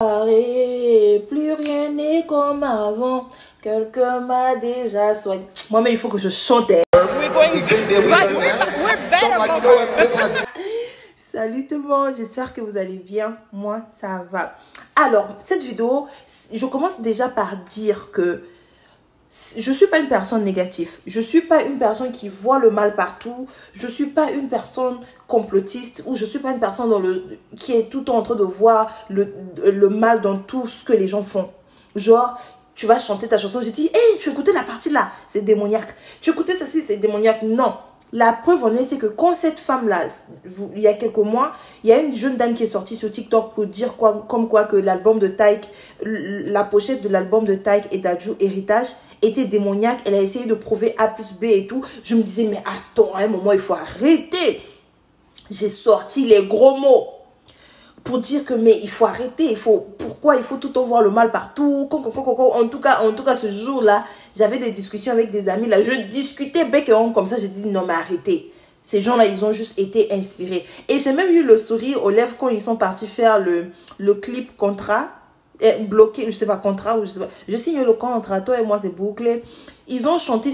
Plus rien n'est comme avant. Quelqu'un m'a déjà soigné. Moi-même, il faut que je chante. Salut tout le monde, j'espère que vous allez bien. Moi, ça va. Alors, cette vidéo, je commence déjà par dire que je ne suis pas une personne négative. Je ne suis pas une personne qui voit le mal partout. Je ne suis pas une personne complotiste ou je ne suis pas une personne qui est tout le temps en train de voir le mal dans tout ce que les gens font. Genre, tu vas chanter ta chanson, j'ai dit, hey, tu écoutais la partie là, c'est démoniaque. Tu écoutais ceci, c'est démoniaque. Non. La preuve en est, c'est que quand cette femme-là, il y a quelques mois, il y a une jeune dame qui est sortie sur TikTok pour dire comme quoi que l'album de Taïk, la pochette de l'album de Taïk et d'Adju, Héritage, était démoniaque. Elle a essayé de prouver A plus B et tout. Je me disais, mais attends, à un moment, il faut arrêter. J'ai sorti les gros mots pour dire que, mais il faut arrêter. Pourquoi il faut tout le temps voir le mal partout? En tout cas, ce jour-là, j'avais des discussions avec des amis. Là, je discutais bec et ongle comme ça. J'ai dit, non, mais arrêtez. Ces gens-là, ils ont juste été inspirés. Et j'ai même eu le sourire aux lèvres quand ils sont partis faire le clip Contrat. Bloqué, je sais pas, contrat ou je sais pas. Je signe le contrat, toi et moi, c'est bouclé. Ils ont chanté,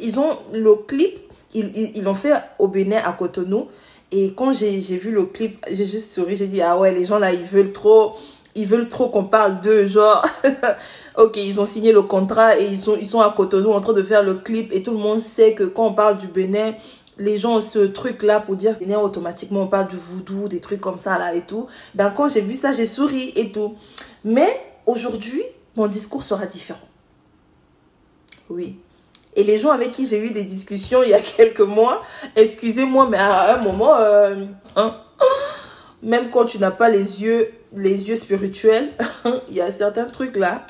ils ont le clip, ils l'ont fait au Bénin, à Cotonou. Et quand j'ai vu le clip, j'ai juste souri, j'ai dit, ah ouais, les gens là, ils veulent trop qu'on parle d'eux, genre, ok, ils ont signé le contrat et ils sont à Cotonou en train de faire le clip et tout le monde sait que quand on parle du Bénin, les gens ont ce truc là pour dire Bénin, automatiquement on parle du voodoo, des trucs comme ça là et tout. Ben quand j'ai vu ça, j'ai souri et tout. Mais aujourd'hui, mon discours sera différent. Oui. Et les gens avec qui j'ai eu des discussions il y a quelques mois, excusez-moi, mais à un moment, même quand tu n'as pas les yeux spirituels, il y a certains trucs là,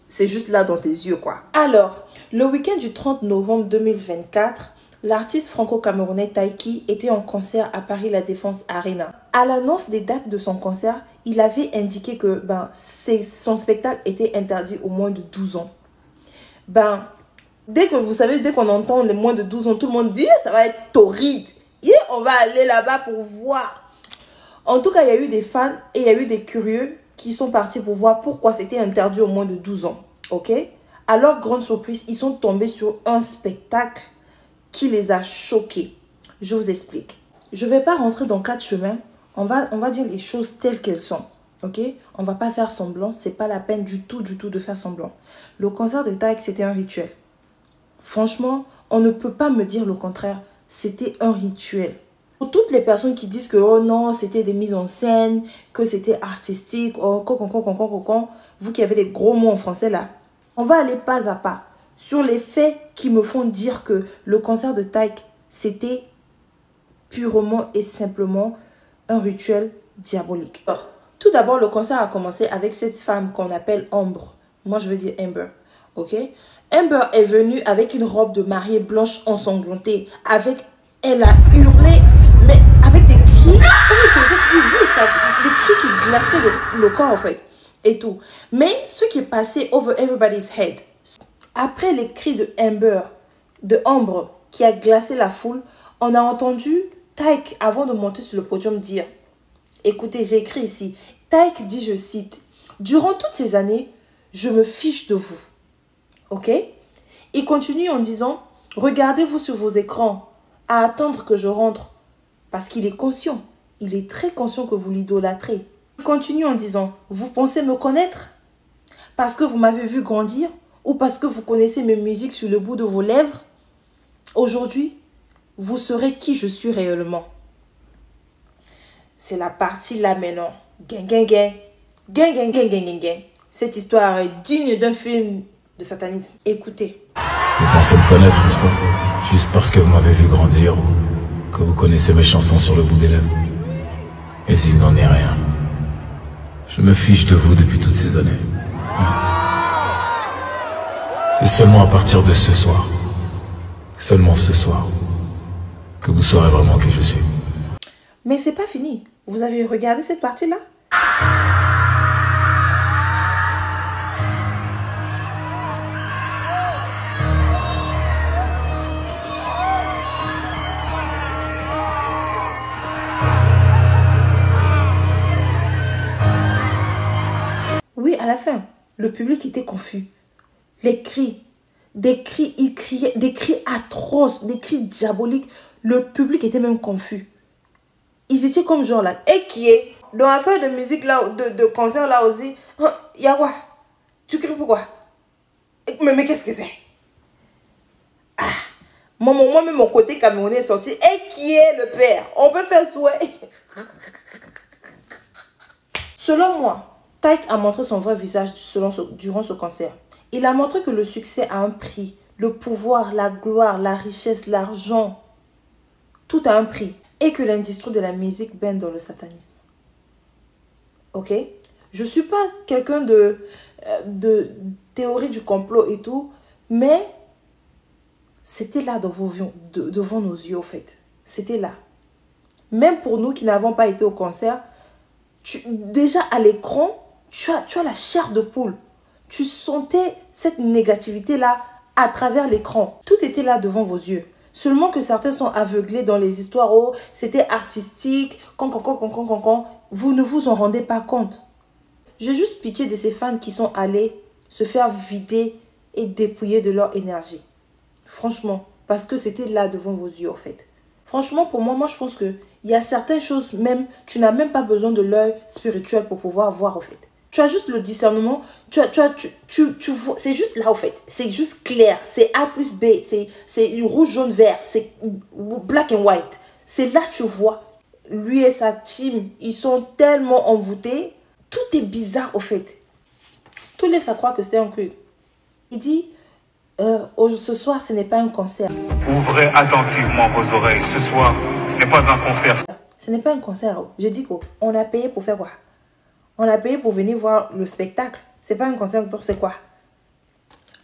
c'est juste là dans tes yeux, quoi. Alors, le week-end du 30 novembre 2024, l'artiste franco-camerounais Taiki était en concert à Paris La Défense Arena. À l'annonce des dates de son concert, il avait indiqué que son spectacle était interdit aux moins de 12 ans. Dès qu'on entend les moins de 12 ans, tout le monde dit ça va être torride. On va aller là-bas pour voir. En tout cas, il y a eu des fans et il y a eu des curieux qui sont partis pour voir pourquoi c'était interdit aux moins de 12 ans. Ok? Alors, grande surprise, ils sont tombés sur un spectacle qui les a choqués. Je vous explique. Je ne vais pas rentrer dans 4 chemins. On va dire les choses telles qu'elles sont. Ok? On ne va pas faire semblant. Ce n'est pas la peine du tout de faire semblant. Le concert de Taïk, c'était un rituel. Franchement, on ne peut pas me dire le contraire. C'était un rituel. Pour toutes les personnes qui disent que oh non, c'était des mises en scène, que c'était artistique, oh, vous qui avez des gros mots en français là, on va aller pas à pas sur les faits qui me font dire que le concert de Taïk, c'était purement et simplement un rituel diabolique. Alors, tout d'abord, le concert a commencé avec cette femme qu'on appelle Ambre. Moi, je veux dire Amber. Ok? Amber est venue avec une robe de mariée blanche ensanglantée. Elle a hurlé, mais avec des cris. Comment tu regardes, tu dis, oui, ça, des cris qui glaçaient le corps, en fait. Et tout. Mais ce qui est passé over everybody's head, après les cris de Amber, qui a glacé la foule, on a entendu Taïk, avant de monter sur le podium, dire, écoutez, j'ai écrit ici, Taïk dit, je cite, durant toutes ces années, je me fiche de vous. Ok? Il continue en disant, regardez-vous sur vos écrans à attendre que je rentre. Parce qu'il est conscient. Il est très conscient que vous l'idolâtrez. Il continue en disant, vous pensez me connaître? Parce que vous m'avez vu grandir? Ou parce que vous connaissez mes musiques sur le bout de vos lèvres? Aujourd'hui, vous saurez qui je suis réellement. C'est la partie là maintenant. Gang, gang, gang. Gang, gang, gang, gang, gang, gang. Cette histoire est digne d'un film de satanisme. Écoutez. Vous pensez me connaître, n'est-ce pas? Juste parce que vous m'avez vu grandir ou que vous connaissez mes chansons sur le bout des lèvres. Mais il n'en est rien. Je me fiche de vous depuis toutes ces années. C'est seulement à partir de ce soir, seulement ce soir, que vous saurez vraiment qui je suis. Mais c'est pas fini. Vous avez regardé cette partie-là? à la fin, le public était confus. Les cris, ils criaient, des cris atroces, des cris diaboliques. Le public était même confus. Ils étaient comme genre là. Et qui est dans l'affaire de musique là, de concert là aussi, il y a quoi? Tu cries pourquoi? Mais qu'est-ce que c'est? Ah, moi-même, mon côté camerounais est sorti. Et qui est le père? On peut faire souhait. Selon moi, Taïk a montré son vrai visage durant ce concert. Il a montré que le succès a un prix. Le pouvoir, la gloire, la richesse, l'argent, tout a un prix. Et que l'industrie de la musique baigne dans le satanisme. Ok? Je ne suis pas quelqu'un de théorie du complot et tout, mais c'était là devant nos yeux, en fait. C'était là. Même pour nous qui n'avons pas été au concert, déjà à l'écran, tu as la chair de poule. Tu sentais cette négativité-là à travers l'écran. Tout était là devant vos yeux. Seulement que certains sont aveuglés dans les histoires. Oh, c'était artistique. Vous ne vous en rendez pas compte. J'ai juste pitié de ces fans qui sont allés se faire vider et dépouiller de leur énergie. Franchement, parce que c'était là devant vos yeux, en fait. Franchement, pour moi, je pense qu'il y a certaines choses, même, tu n'as même pas besoin de l'œil spirituel pour pouvoir voir, en fait. Tu as juste le discernement, tu vois, c'est juste là, en fait. C'est juste clair, c'est A plus B, c'est rouge, jaune, vert, c'est black and white. C'est là que tu vois. Lui et sa team, ils sont tellement envoûtés. Tout est bizarre, au fait. Tout laisse à croire que c'était un club. Il dit, ce soir, ce n'est pas un concert. Ouvrez attentivement vos oreilles. Ce soir, ce n'est pas un concert. Ce n'est pas un concert. J'ai dit qu'on a payé pour faire quoi? On a payé pour venir voir le spectacle. C'est pas un concert, c'est quoi?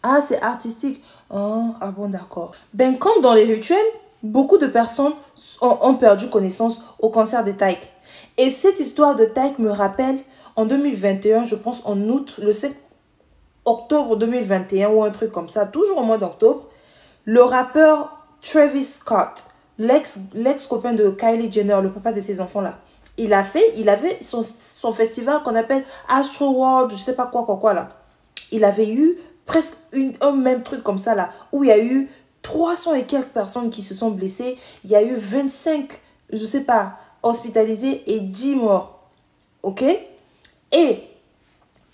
Ah, c'est artistique. Oh, ah bon, d'accord. Ben, comme dans les rituels, beaucoup de personnes ont perdu connaissance au concert de Taïk. Et cette histoire de Taïk me rappelle, en 2021, je pense en août, le 7 octobre 2021 ou un truc comme ça, toujours au mois d'octobre, le rappeur Travis Scott, l'ex-copain de Kylie Jenner, le papa de ses enfants là, il avait son festival qu'on appelle Astro World, je sais pas quoi là. Il avait eu presque un même truc comme ça là, où il y a eu 300 et quelques personnes qui se sont blessées, il y a eu 25, je sais pas, hospitalisés et 10 morts. Ok? Et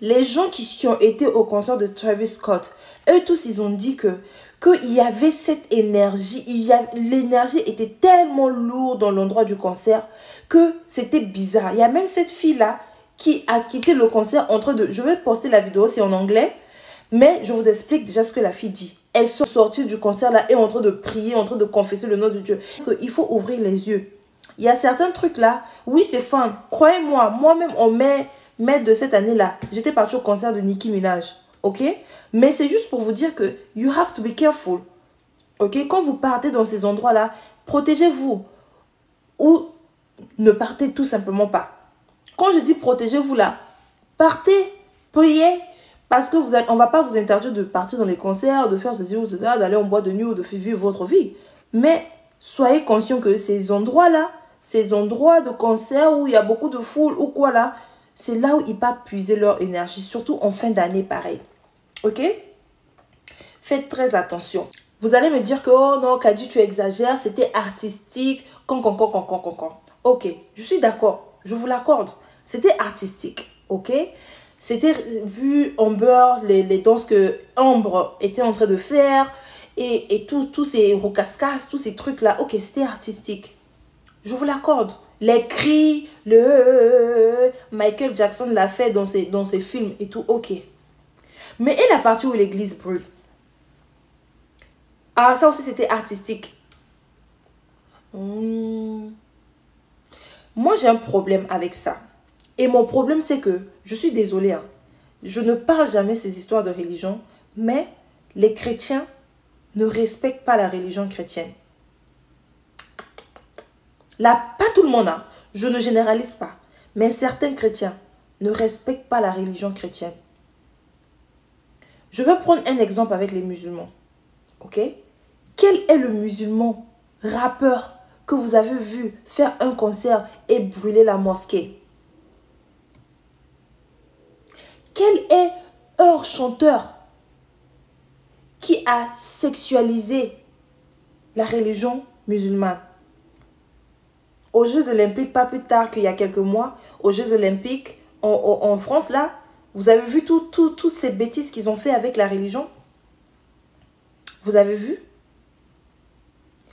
les gens qui ont été au concert de Travis Scott, eux tous, ils ont dit qu'il y avait cette énergie, l'énergie était tellement lourde dans l'endroit du concert que c'était bizarre. Il y a même cette fille-là qui a quitté le concert je vais poster la vidéo, c'est en anglais, mais je vous explique déjà ce que la fille dit. Elle sort sortie du concert là et en train de prier, en train de confesser le nom de Dieu. Il faut ouvrir les yeux. Il y a certains trucs là, oui c'est fun, croyez-moi, moi-même en mai de cette année-là, j'étais partie au concert de Nicki Minaj, ok? Mais c'est juste pour vous dire que you have to be careful, ok? Quand vous partez dans ces endroits-là, protégez-vous ou ne partez tout simplement pas. Quand je dis protégez-vous là, partez, priez, parce que on ne va pas vous interdire de partir dans les concerts, de faire ceci ou cela, d'aller en boîte de nuit ou de vivre votre vie. Mais soyez conscients que ces endroits-là, ces endroits de concert où il y a beaucoup de foule ou quoi là, c'est là où ils partent puiser leur énergie, surtout en fin d'année pareil. Ok? Faites très attention. Vous allez me dire que, oh non, Kadi, tu exagères, c'était artistique, Ok, je suis d'accord, je vous l'accorde. C'était artistique, ok? C'était vu Amber, les danses que Ambre était en train de faire, et tous ces roucascas, tous ces trucs-là, ok, c'était artistique. Je vous l'accorde. Les cris, Michael Jackson l'a fait dans ses films et tout, ok. Mais et la partie où l'église brûle? Ah, ça aussi c'était artistique. Moi j'ai un problème avec ça. Et mon problème c'est que, je suis désolée, hein, je ne parle jamais ces histoires de religion, mais les chrétiens ne respectent pas la religion chrétienne. Là, pas tout le monde, hein. Je ne généralise pas. Mais certains chrétiens ne respectent pas la religion chrétienne. Je vais prendre un exemple avec les musulmans. Ok? Quel est le musulman rappeur que vous avez vu faire un concert et brûler la mosquée? Quel est chanteur qui a sexualisé la religion musulmane. Aux Jeux Olympiques, pas plus tard qu'il y a quelques mois, aux Jeux Olympiques en France, là, vous avez vu toutes ces bêtises qu'ils ont fait avec la religion? Vous avez vu?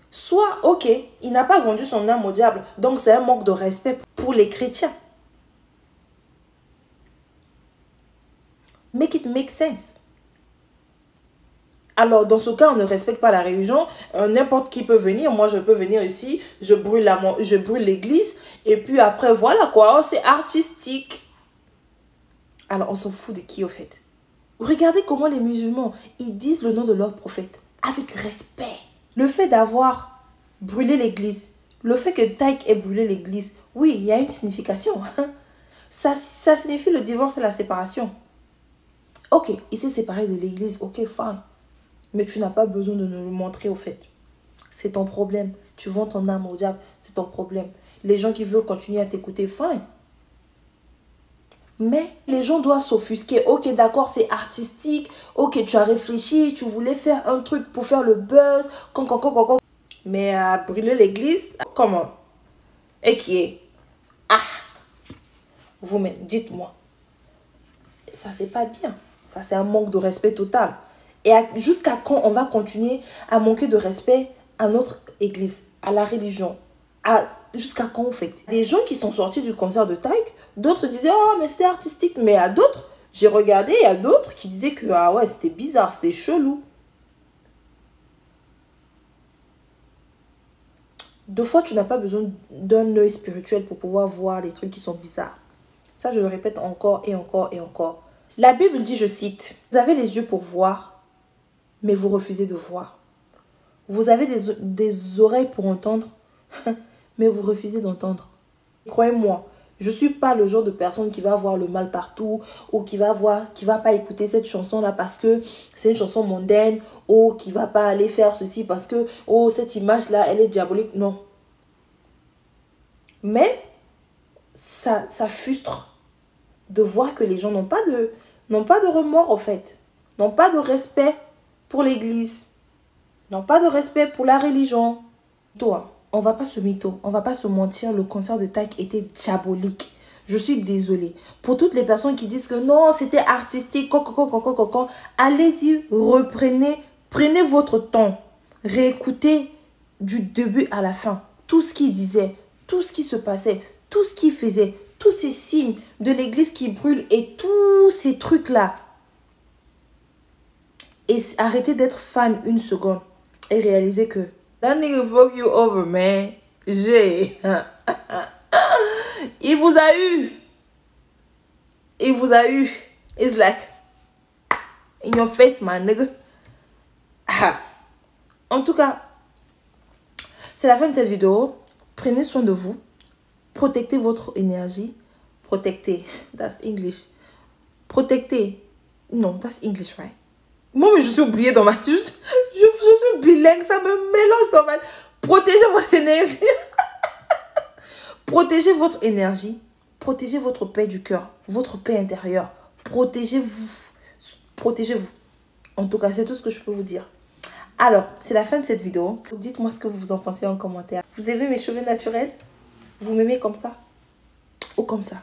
Soit, ok, il n'a pas vendu son âme au diable, donc c'est un manque de respect pour les chrétiens. Make it make sense. Alors, dans ce cas, on ne respecte pas la religion. N'importe qui peut venir. Moi, je peux venir ici, je brûle l'église. Et puis après, voilà quoi. Oh, c'est artistique. Alors, on s'en fout de qui, au fait? Regardez comment les musulmans, ils disent le nom de leur prophète. Avec respect. Le fait d'avoir brûlé l'église, le fait que Taïk ait brûlé l'église, oui, il y a une signification. Ça signifie le divorce et la séparation. Ok, il s'est séparé de l'église. Ok, fine. Mais tu n'as pas besoin de nous le montrer au fait. C'est ton problème. Tu vends ton âme au diable, c'est ton problème. Les gens qui veulent continuer à t'écouter, fine. Mais les gens doivent s'offusquer. Ok, d'accord, c'est artistique. Ok, tu as réfléchi, tu voulais faire un truc pour faire le buzz. Mais à brûler l'église, comment? Et qui est? Ah! Vous-même, dites-moi. Ça, c'est pas bien. Ça, c'est un manque de respect total. Et jusqu'à quand on va continuer à manquer de respect à notre église, à la religion? Jusqu'à quand, en fait? Des gens qui sont sortis du concert de Taïk, d'autres disaient, oh, mais c'était artistique. Mais à d'autres, j'ai regardé, il y a d'autres qui disaient que, ah ouais, c'était bizarre, c'était chelou. Deux fois, tu n'as pas besoin d'un œil spirituel pour pouvoir voir les trucs qui sont bizarres. Ça, je le répète encore et encore et encore. La Bible dit, je cite, « Vous avez les yeux pour voir, mais vous refusez de voir. Vous avez des oreilles pour entendre, mais vous refusez d'entendre. » Croyez-moi, je ne suis pas le genre de personne qui va voir le mal partout ou qui va pas écouter cette chanson-là parce que c'est une chanson mondaine ou qui va pas aller faire ceci parce que, oh, cette image-là, elle est diabolique. Non. Mais ça frustre de voir que les gens n'ont pas de remords, en fait. N'ont pas de respect pour l'église. N'ont pas de respect pour la religion. Toi, on va pas se mytho, on va pas se mentir, le concert de Taïk était diabolique. Je suis désolée. Pour toutes les personnes qui disent que non, c'était artistique, allez-y, prenez votre temps. Réécoutez du début à la fin. Tout ce qu'il disait, tout ce qui se passait, tout ce qu'il faisait, tous ces signes de l'église qui brûle et tous ces trucs-là. Et arrêtez d'être fan une seconde et réalisez que that nigga fuck you over, man. Il vous a eu. Il vous a eu. It's like in your face, man, nigga. En tout cas, c'est la fin de cette vidéo. Prenez soin de vous. Protectez votre énergie. Protectez. That's English. Protectez. Non, that's English, right? Moi, mais je suis oubliée dans ma... Je suis bilingue, ça me mélange dans ma... Protégez votre énergie. Protégez votre énergie. Protégez votre paix du cœur. Votre paix intérieure. Protégez-vous. Protégez-vous. En tout cas, c'est tout ce que je peux vous dire. Alors, c'est la fin de cette vidéo. Dites-moi ce que vous en pensez en commentaire. Vous aimez mes cheveux naturels? Vous m'aimez comme ça? Ou comme ça?